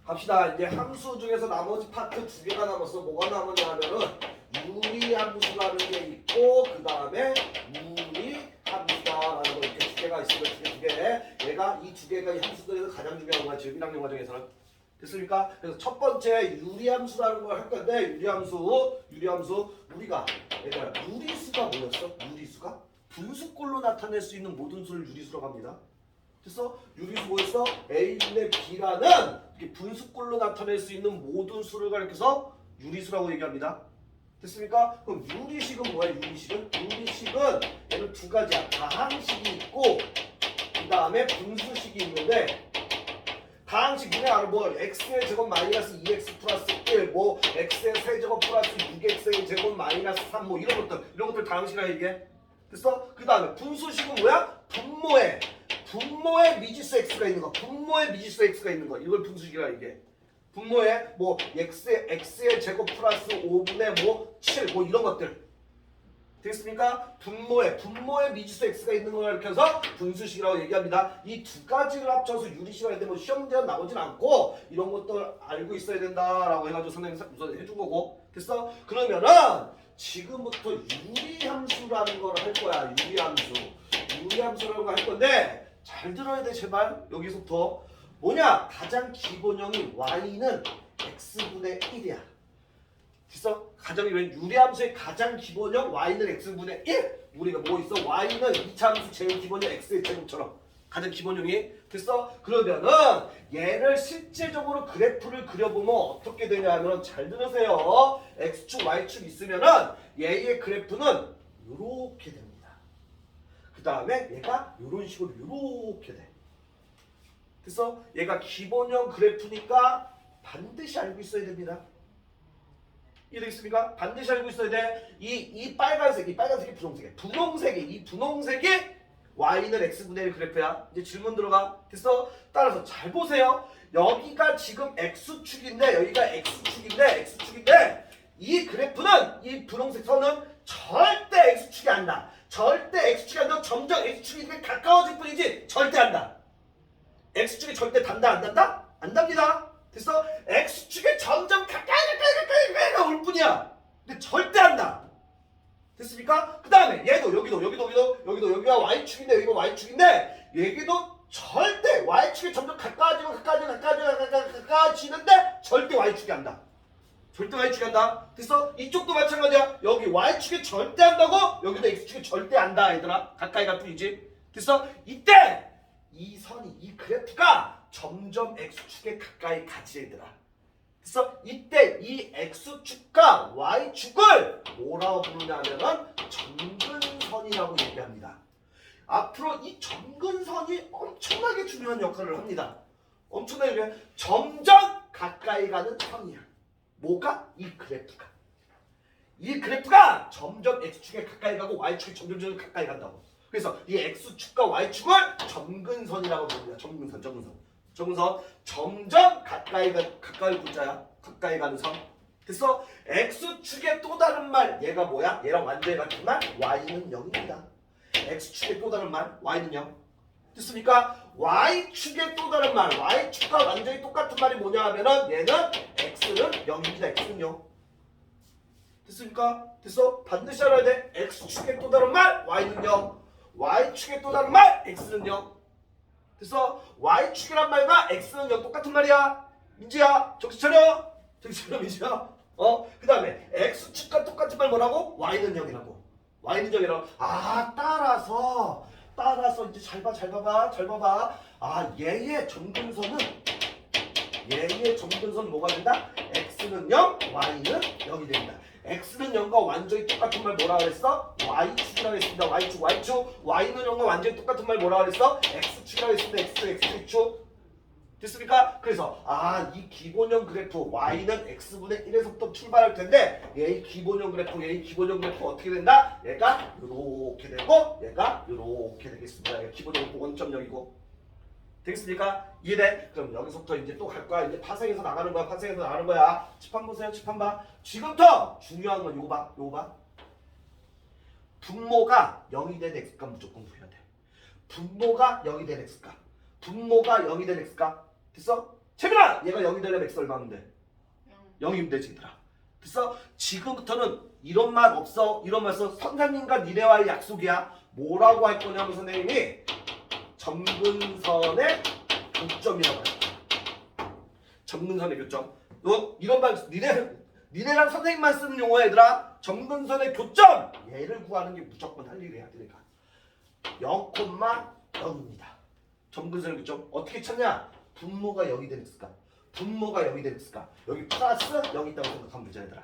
갑시다. 이제 함수 중에서 나머지 파트 두 개가 남았어. 뭐가 남았냐 하면은 유리함수라는 게 있고 그 다음에 무리함수다라는 거 이렇게 두 개가 있으니까 두 개. 얘가 이 두 개가 이 함수들에서 가장 중요한 거야. 지금 1학년 과정에서는. 됐습니까? 그래서 첫 번째 유리함수라는 걸 할 건데 유리함수 우리가 얘들아 유리수가 뭐였어? 유리수가 분수꼴로 나타낼 수 있는 모든 수를 유리수라고 합니다. 그래서 유리수 뭐였어? A분의 B라는 이렇게 분수꼴로 나타낼 수 있는 모든 수를 가리켜서 유리수라고 얘기합니다. 됐습니까? 그럼 유리식은 뭐야? 유리식은 얘는 두 가지야. 다항식이 있고 그 다음에 분수식이 있는데 다항식 눈에 알아. 뭐 x의 제곱 마이너스 2x 플러스 1, 뭐 x의 세제곱 플러스 6x의 제곱 마이너스 3, 뭐 이런 것들 다항식이라 얘기해. 됐어? 그 다음에 분수식은 뭐야? 분모에 미지수 x가 있는 거. 분모에 미지수 x가 있는 거. 이걸 분수식이라 얘기해. 분모에 뭐 x의 제곱 플러스 5분의 뭐 7, 뭐 이런 것들. 되겠습니까? 분모에 미지수 x가 있는 걸 가리켜서 분수식이라고 얘기합니다. 이 두 가지를 합쳐서 유리식이라고 했는데 뭐 시험대원 나오진 않고 이런 것들 알고 있어야 된다라고 해가지고 선생님이 우선 해준 거고. 됐어? 그러면은 지금부터 유리함수라는 걸 할 거야. 유리함수라는 걸 할 건데 잘 들어야 돼 제발. 여기서부터 뭐냐? 가장 기본형이 y는 x분의 1이야. 됐어? 가장 유리함수의 가장 기본형 y는 x분의 1. 우리가 뭐 있어? y는 2차 함수 제일 기본형 x의 제곱처럼 가장 기본형이. 됐어? 그러면은 얘를 실제적으로 그래프를 그려보면 어떻게 되냐 하면 잘 들으세요. x축 y축 있으면은 얘의 그래프는 이렇게 됩니다. 그 다음에 얘가 이런 식으로 이렇게 돼. 됐어? 얘가 기본형 그래프니까 반드시 알고 있어야 됩니다. 이해되겠습니까? 반드시 알고 있어야 돼. 이 빨간색이 분홍색이 y는 x분의 1 그래프야. 이제 질문 들어가. 됐어? 따라서 잘 보세요. 여기가 지금 x축인데 여기가 x축인데 이 그래프는 이 분홍색 선은 절대 x축이 안 나. 절대 x축이 안 나. 점점 x축이 가까워질 뿐이지 절대 안 나. x축이 절대 단다 안 단다? 안 답니다. 됐어? x축에 점점 가까이 올 뿐이야. 근데 절대 안 나. 됐습니까? 그 다음에 얘도 여기가 y축인데 여기가 y축인데 여기도 절대 y축에 점점 가까워지는데 절대 y축이 안 나. 절대 y축이 안다. 됐어? 이쪽도 마찬가지야. 여기 y축에 절대 안다고 여기도 x축에 절대 안다 얘들아. 가까이 갈 뿐이지. 됐어? 이때 이 선이 이 그래프가 점점 x축에 가까이 가지 얘들아. 그래서 이때 이 x축과 y축을 뭐라고 부르냐 하면은 점근선이라고 얘기합니다. 앞으로 이 점근선이 엄청나게 중요한 역할을 합니다. 엄청나게 점점 가까이 가는 선이야. 뭐가? 이 그래프가 점점 x축에 가까이 가고 y축에 점점 가까이 간다고. 그래서 이 x축과 y축을 점근선이라고 부릅니다. 점근선. 점점 가까이 붙자야. 가까이 가는 선. 됐어? x축의 또 다른 말. 얘가 뭐야? 얘랑 완전히 같은 말. y는 0입니다. x축의 또 다른 말. y는 0. 됐습니까? y축의 또 다른 말. y축과 완전히 똑같은 말이 뭐냐 하면은 얘는 x는 0입니다. x는 0. 됐습니까? 됐어? 반드시 알아야 돼. x축의 또 다른 말. y는 0. y축의 또 다른 말. x는 0. 됐어? y축이란 말과 x는 0 똑같은 말이야. 민지야 정신 차려 민지야. 그 다음에 x축과 똑같은 말 뭐라고? y는 0이라고. 아 따라서 이제 잘 봐봐. 아 얘의 점근선은 뭐가 된다? x는 0 y는 0이 된다. x는 0과 완전히 똑같은 말 뭐라 그랬어? y축이라고 했습니다. y축. y는 0과 완전히 똑같은 말 뭐라 그랬어? x축이라고 했습니다. x축. 됐습니까? 그래서 이 기본형 그래프 y는 x분의 1에서부터 출발할 텐데 얘의 기본형 그래프 어떻게 된다? 얘가 이렇게 되고 얘가 이렇게 되겠습니다. 얘가 기본형 그래프 원점력이고. 되겠습니까? 이해돼? 그럼 여기서부터 이제 또 갈 거야. 이제 파생해서 나가는 거야. 칠판 보세요. 칠판 봐. 지금부터 중요한 건 요거 봐. 분모가 0이 된 x값 무조건 구해야 돼. 분모가 0이 된 x값. 됐어? 채민아 얘가 0이 되려면 x 얼마면 돼? 0이면 되지 얘들아. 그래서 지금부터는 이런 말 없어. 이런 말 써. 선생님과 니네와의 약속이야. 뭐라고 할 거냐면 선생님이 점근선의 교점이라고 할 거야. 점근선의 교점. 너 이런 말 니네랑 선생님만 쓰는 용어야 얘들아. 점근선의 교점. 얘를 구하는 게 무조건 할 일이야. 그러니까 0,0입니다. 점근선의 교점 어떻게 찾냐? 분모가 0이 되는 x가. 분모가 0이 되는 x가. 여기 플러스 0이 있다고 생각하면 되잖아 얘들아.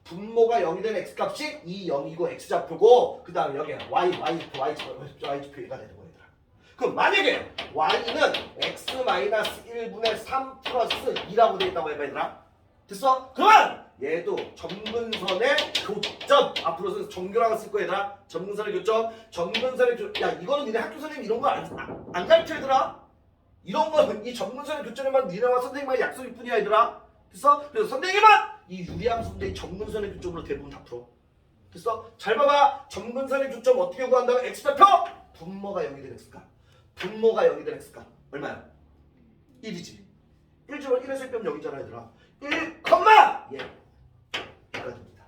분모가 0이 되는 x값이 이 0이고 x좌표고 그 다음에 여기 y좌표가 되는 거야 얘들아. 그럼 만약에 y는 x-1분의 3 플러스 2라고 되어 있다고 해봐 얘들아. 됐어? 그러면 얘도 점근선의 교점. 앞으로는 점교라고 쓸 거야 얘들아. 점근선의 교점. 점근선의 교점. 야 이거는 니네 학교 선생님 이런 거 안 가르쳐 얘들아. 이런 거는 이 점근선의 교점에만 니네와 선생님과의 약속일 뿐이야 얘들아. 됐어? 그래서 선생님은 이 유리함수인데 점근선의 교점으로 대부분 다 풀어. 됐어? 잘 봐봐. 점근선의 교점 어떻게 구한다고? x좌표 분모가 0이 되는 x가. 분모가 0이 되는 x가 얼마야? 1이지. 1주면 1에서 1 빼면 0이잖아 얘들아. 1, 예. 여기가 됩니다.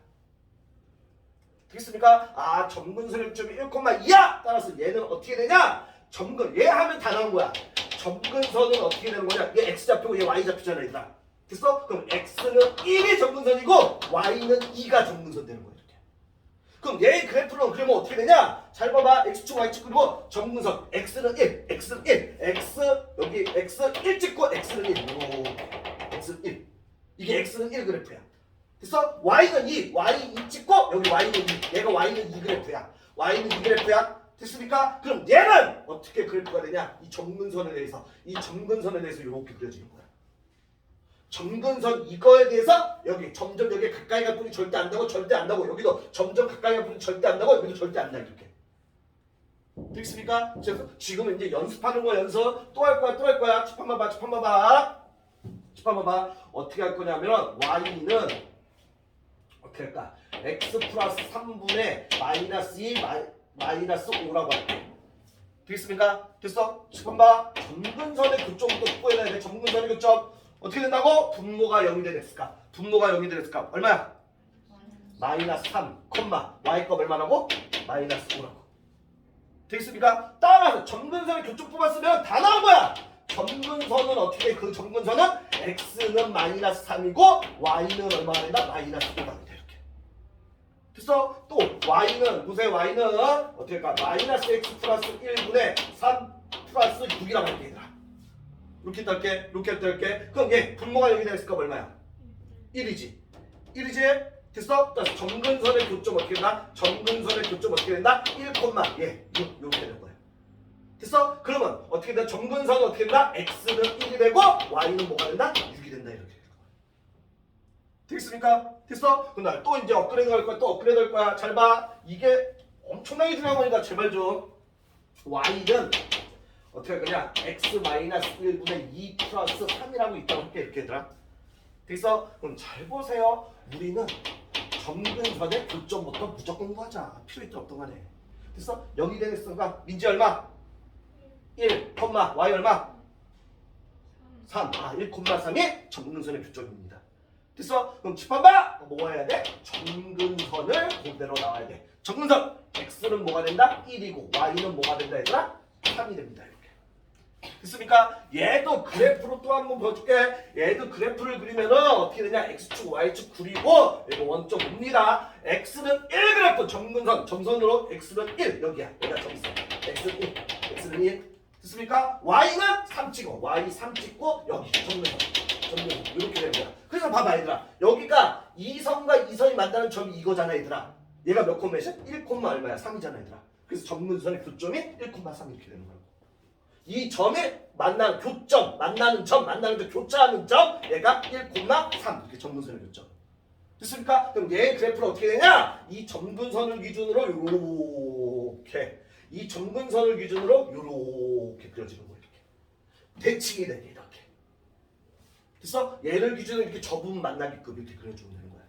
되겠습니까? 아 점근선의 교점이 1,2야. 따라서 얘는 어떻게 되냐? 얘 하면 다 나온 거야. 점근선은 어떻게 되는 거냐? 얘 x좌표고 얘 y좌표잖아 얘들아. 됐어? 그럼 x는 1이 점근선이고 y는 2가 점근선 되는 거야 이렇게. 그럼 얘의 그래프는 그러면 어떻게 되냐? 잘 봐봐. x축 y축 그리고 점근선 x는 1, x는 1, x 여기 x 1 찍고 x는 1, x는 1. 이게 x는 1 그래프야. 됐어? y는 2, y 2 찍고 여기 y는 2, 얘가 y는 2 그래프야. y는 2 그래프야. 됐습니까? 그럼 얘는 어떻게 그래프가 되냐? 이 점근선에 대해서 이렇게 그려지는 거야. 점근선 이거에 대해서 여기 점점 여기 가까이 갈 뿐이 절대 안 나고 절대 안 나고 여기도 점점 가까이 갈 뿐이 절대 안 나고 여기도 절대 안 나 이렇게. 되겠습니까? 지금은 이제 연습하는 거 연습 또 할 거야. 칠판만 봐. 어떻게 할 거냐면 y는 어떻게 할까? x 플러스 3분의 마이너스 2 마이너스 5라고 할게. 되겠습니까? 됐어? 칠판 봐. 점근선의 교점부터 구해야 돼. 점근선의 교점 어떻게 된다고? 분모가 0이 되는 x값. 분모가 0이 되는 x값 얼마야? 마이너스 3, y값 얼마라고? 마이너스 5라고. 되겠습니까? 따라서 점근선의 교점 뽑았으면 다 나온 거야. 점근선은 어떻게 그 점근선은 x는 마이너스 3이고 y는 얼마가 된다? 마이너스 5가 된다 이렇게. 됐어? 또 y는 보세요. y는 어떻게 할까? 마이너스 x 플러스 1분의 3 플러스 6이라고 할게 얘들아. 이렇게 할게. 그럼 얘 분모가 0이 되는 값 얼마야? 1이지. 됐어? 따라서 점근선의 교점 어떻게 된다? 1, 이렇게 되는 거야. 됐어? 그러면 어떻게 된다? 점근선은 어떻게 된다? x는 1이 되고 y는 뭐가 된다? 6이 된다 이렇게 되는 거야. 되겠습니까? 됐어? 그럼 또 이제 업그레이드 할 거야. 잘 봐. 이게 엄청나게 중요한 거니까 제발 좀. y는 어떻게 할 거냐? x-1분의 2 플러스 3이라고 있다고 할게 이렇게 얘들아. 됐어? 그럼 잘 보세요. 우리는 점근선의 교점부터 무조건 구하자. 필요 있든 없든 간에. 됐어? 여기 되는 수가 민지 얼마? 1, y 얼마? 3. 1,3이 점근선의 교점입니다. 됐어? 그럼 칠판 봐! 뭐가 해야 돼? 점근선을 그대로 나와야 돼. 점근선 x는 뭐가 된다? 1이고 y는 뭐가 된다 얘들아? 3이 됩니다. 됐습니까? 얘도 그래프로 또 한 번 보여줄게. 얘도 그래프를 그리면은 어떻게 되냐? x축, y축 그리고 이거 원점 옵니다. x는 1 그래프 점근선, 점선으로 x는 1 여기야. 여기가 점선. x는 1. 됐습니까? y는 3 찍어. y 3 찍고 여기 점근선 이렇게 되는 거야. 그래서 봐봐 얘들아. 여기가 2선과 2선이 만나는 점이 이거잖아 얘들아. 얘가 몇 콤마이야? 1, 얼마야? 3이잖아 얘들아. 그래서 점근선의 교점이 1,3 이렇게 되는 거야. 이 점에 만나는 교차하는 점 얘가 1,3 이렇게 점근선의 교점. 됐습니까? 그럼 얘 그래프는 어떻게 되냐? 이 점근선을 기준으로 요렇게 그려지는 거야 이렇게. 대칭이 되게 이렇게. 됐어? 얘를 기준으로 이렇게 접음 만나기급 이렇게 그려주면 되는 거야.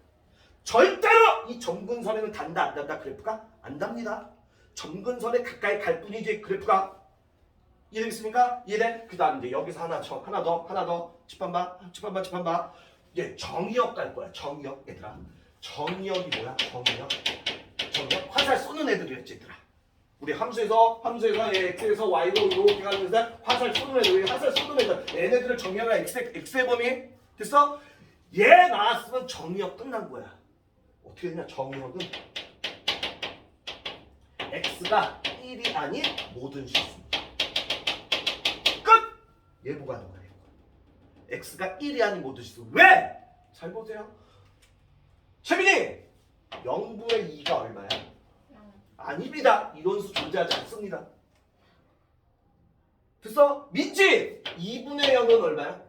절대로 이 점근선에는 단다 안 단다 그래프가 안 답니다. 점근선에 가까이 갈 뿐이지 그래프가 이해되겠습니까? 이해돼? 그 다음 이제 여기서 하나 더 집한 봐. 이제 정의역 갈 거야. 정의역 얘들아. 정의역이 뭐야? 정의역 화살 쏘는 애들이었지 얘들아. 우리 함수에서 x에서 y로 이렇게 가는데 화살 쏘는 애들, 화살 쏘는 애들, 얘네들을 정의역이라 x의 범위 됐어? 얘 나왔으면 정의역 끝난 거야. 어떻게 되냐? 정의역은 x가 1이 아닌 모든 실수. 끝! 예보가 하는 거야. x가 1이 아닌 모든 실수. 왜? 잘 보세요. 최민이 0분의 2가 얼마야? 아닙니다. 이런 수 존재하지 않습니다. 됐어? 민지 2분의 0은 얼마야?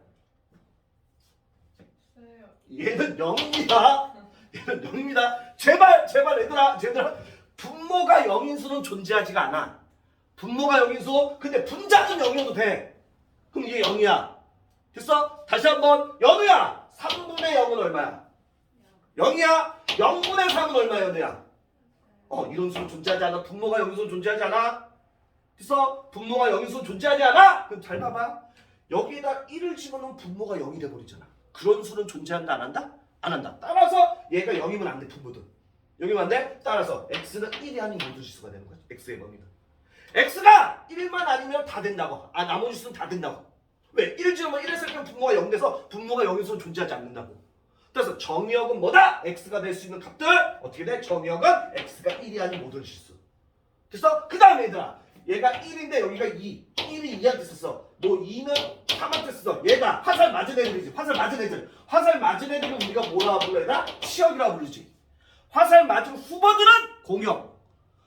얘는 0입니다. 얘는 0입니다. 제발 얘들아 분모가 0인 수는 존재하지가 않아. 분모가 0인 수 근데 분자는 0이어도 돼. 그럼 이게 0이야. 됐어? 다시 한번 연우야 3분의 0은 얼마야? 0이야. 0분의 3은 얼마야 연우야? 이런 수는 존재하지 않아. 분모가 0인 수는 존재하지 않아. 됐어? 분모가 0인 수는 존재하지 않아? 그럼 잘 봐봐. 여기에다 1을 집어넣으면 분모가 0이 돼버리잖아. 그런 수는 존재한다 안 한다? 안 한다. 따라서 얘가 0이면 안 돼. 분모든. 0이면 안 돼? 따라서 x는 1이 아닌 모든 실수가 되는 거지. x의 범위는. x가 1만 아니면 다 된다고. 나머지 수는 다 된다고. 왜? 1을 집으면 1을 쓰면 분모가 0 돼서 분모가 0인 수는 존재하지 않는다고. 그래서 정의역은 뭐다? x가 될 수 있는 값들 어떻게 돼? 정의역은 x가 1이 아닌 모든 실수. 됐어? 그 다음에 얘들아 얘가 1인데 여기가 2 1이 2한테 썼어. 너 2는 3한테 썼어. 얘가 화살 맞은 애들이지. 화살 맞은 애들은 우리가 뭐라 불러야 되나? 치역이라고 부르지. 화살 맞은 후보들은 공역,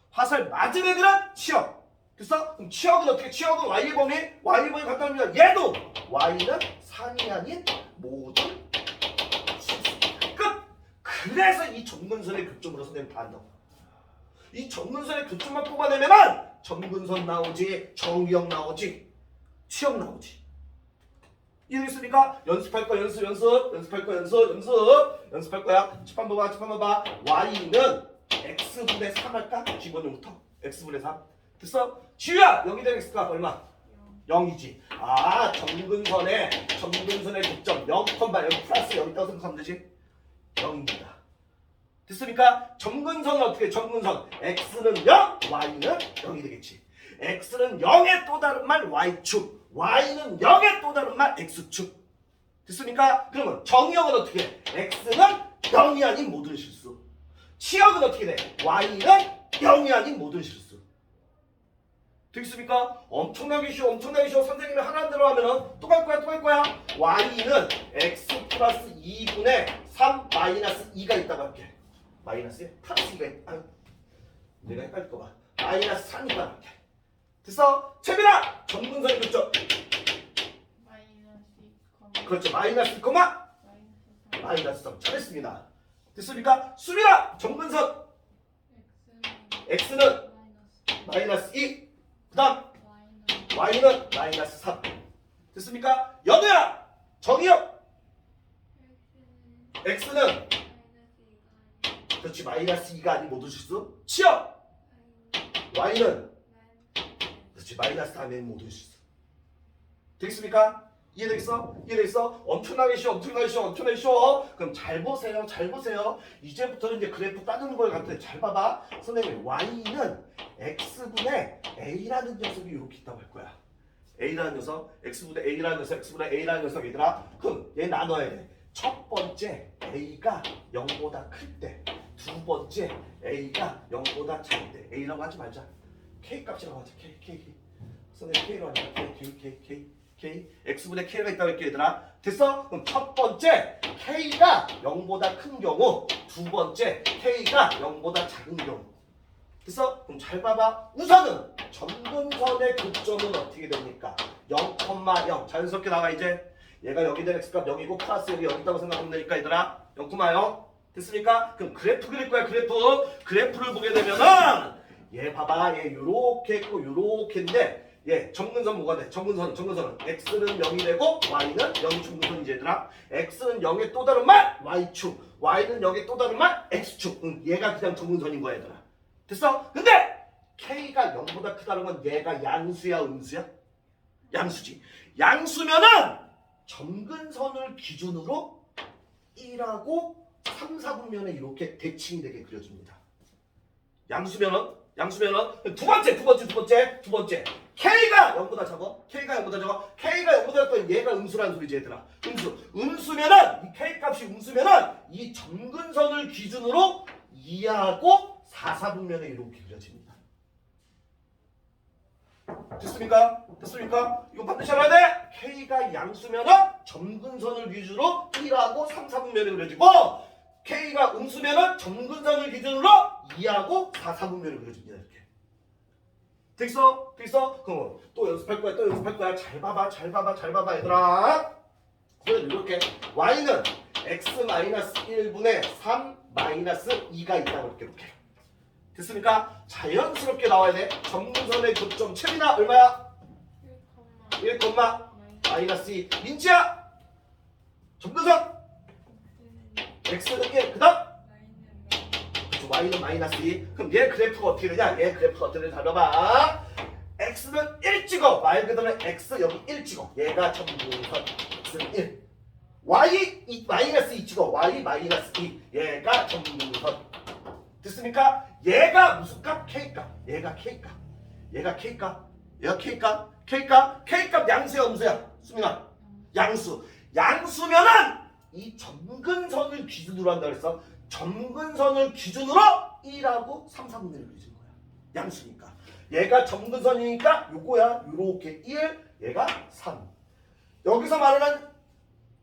화살 맞은 애들은 치역. 됐어? 그럼 치역은 어떻게? 치역은 y의 범위 갖다 놓으면 얘도 y는 3이 아닌 모든 그래서 이 점근선의 교점으로 선생님 다 한다고. 이 점근선의 교점만 뽑아내면은 점근선 나오지, 정의역 나오지, 치역 나오지. 이해됐습니까? 연습할 거야. 칠판 봐봐. y는 x분의 3 할까? 기본형부터 x분의 3. 됐어? 지우야 여기다 x가 얼마? 0이지. 점근선의 교점 0, 여기 플러스 여기다가 생각하면 되지. 0입니다. 됐습니까? 점근선은 어떻게 해? 점근선 x는 0, y는 0이 되겠지. x는 0의 또 다른 말 y축, y는 0의 또 다른 말 x축. 됐습니까? 그러면 정의역은 어떻게 해? x는 0이 아닌 모든 실수. 치역은 어떻게 돼? y는 0이 아닌 모든 실수. 되겠습니까? 엄청나게 쉬워. 선생님이 하나 들어가면은 또 갈 거야. y는 x 플러스 2분의 3 마이너스 2가 있다고 할게. 마이너스 플러스 2가 있다. 내가 헷갈릴 거 봐. 마이너스 3 있다고 할게. 됐어? 채빈아! 점근선의 교점. 그렇죠. 마이너스 2, 마이너스 3. 잘했습니다. 됐습니까? 수빈아! 점근선. x는 마이너스 2. 그 다음 y는 마이너스 3. 됐습니까? 연우야! 정의역! x는 그렇지 마이너스 2가 아닌 모든 실수. 치역! y는 그렇지 마이너스 3의 모든 실수. 되겠습니까? 이해되겠어? 엄청나게 쉬워. 그럼 잘 보세요. 이제부터는 이제 그래프 따르는 걸 같은데 잘 봐봐. 선생님 y는 x분의 a라는 녀석이 이렇게 있다고 할 거야. a라는 녀석, x분의 a라는 녀석 얘들아. 그럼 얘 나눠야 돼. 첫 번째 a가 0보다 클 때, 두 번째 a가 0보다 작을 때. a라고 하지 말자. k 값이라고 하자. k. 선생님 k로 하자. k x분의 k가 있다고 할게 얘들아. 됐어? 그럼 첫 번째 k가 0보다 큰 경우, 두 번째 k가 0보다 작은 경우. 됐어? 그럼 잘 봐봐. 우선은 점근선의 교점은 어떻게 됩니까? 0,0 자연스럽게 나와. 이제 얘가 여기 된 x값 0이고 플러스 여기 있다고 생각하면 되니까 얘들아 0,0 됐습니까? 그럼 그래프 그릴 거야. 그래프를 보게 되면은 얘 봐봐. 얘 요렇게 있고 요렇게인데 점근선 뭐가 돼? 점근선은 x는 0이 되고 y는 0이 점근선이지 얘들아. x는 0의 또 다른 말 y축, y는 0의 또 다른 말 x축. 얘가 그냥 점근선인 거야 얘들아. 됐어? 근데 k가 0보다 크다는 건 얘가 양수야 음수야? 양수지. 양수면은 점근선을 기준으로 1하고 3, 4분면에 이렇게 대칭이 되게 그려줍니다. 양수면은 두 번째 K가 0보다 적어. K가 0보다 적으면 얘가 음수라는 소리지 얘들아. 음수면은 이 K 값이 음수면은 이 점근선을 기준으로 2하고 4, 4분면에 이렇게 그려집니다. 됐습니까? 이거 반드시 알아야 돼. K가 양수면은 점근선을 기준으로 1하고 3, 4분면에 그려지고 K가 음수면은 점근선을 기준으로 2하고 4, 4분면에 그려집니다. 이렇게. 됐어? 그럼 또 연습할 거야. 잘 봐봐 얘들아. 그래서 이렇게 Y는 X-1분의 3 2가 있다고 이렇게. 됐습니까? 자연스럽게 나와야 돼. 점근선의 교점 챔이나 얼마야? 1, 마이너스 2. 민지야! 점근선! X는 1. 그 다음? Y는 마이너스 2. 그럼 얘 그래프가 어떻게 되냐? 잘 봐봐. X는 1 찍어. 말 그대로 X 여기 1 찍어. 얘가 점근선. X는 1. Y 마이너스 2 찍어. Y 마이너스 2. 얘가 점근선. 됐습니까? 얘가 무슨 값? K값. 얘가 K값. K값 양수야 음수야? 수민아. 양수면은 이 점근선을 기준으로 한다 그랬어. 점근선을 기준으로 1하고 3, 4분면을 그려주는 거야. 양수니까. 얘가 점근선이니까 요거야. 요렇게 1, 얘가 3. 여기서 말하는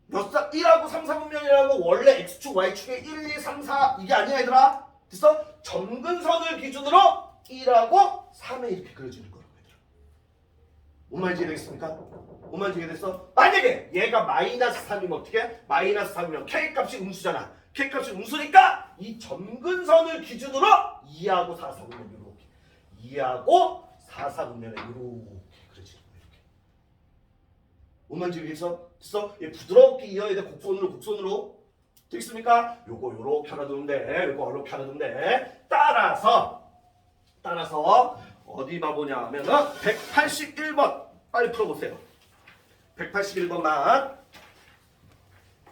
몇 사? 1하고 3, 4분면이라고 원래 X축, Y축의 1, 2, 3, 4 이게 아니야 얘들아. 됐어? 점근선을 기준으로 1하고 3에 이렇게 그려주는 거라고 얘들아. 뭔 말인지 이해되겠습니까? 뭔 말인지 이해됐어? 만약에 얘가 마이너스 3이면 어떻게? 마이너스 3이면 K값이 음수잖아. K값이 음수니까 이 점근선을 기준으로 2하고 4, 4분면 이렇게 2하고 4, 4분면에 이렇게 그려지는 거야. 이렇게. 뭔 말인지 이해됐어? 됐어? 얘 부드럽게 이어야 돼. 곡선으로. 되겠습니까? 요거 요렇게 하나 두면 돼. 요거 요렇게 하나 두면 돼. 따라서 어디 봐보냐 하면은 181번 빨리 풀어보세요. 181번만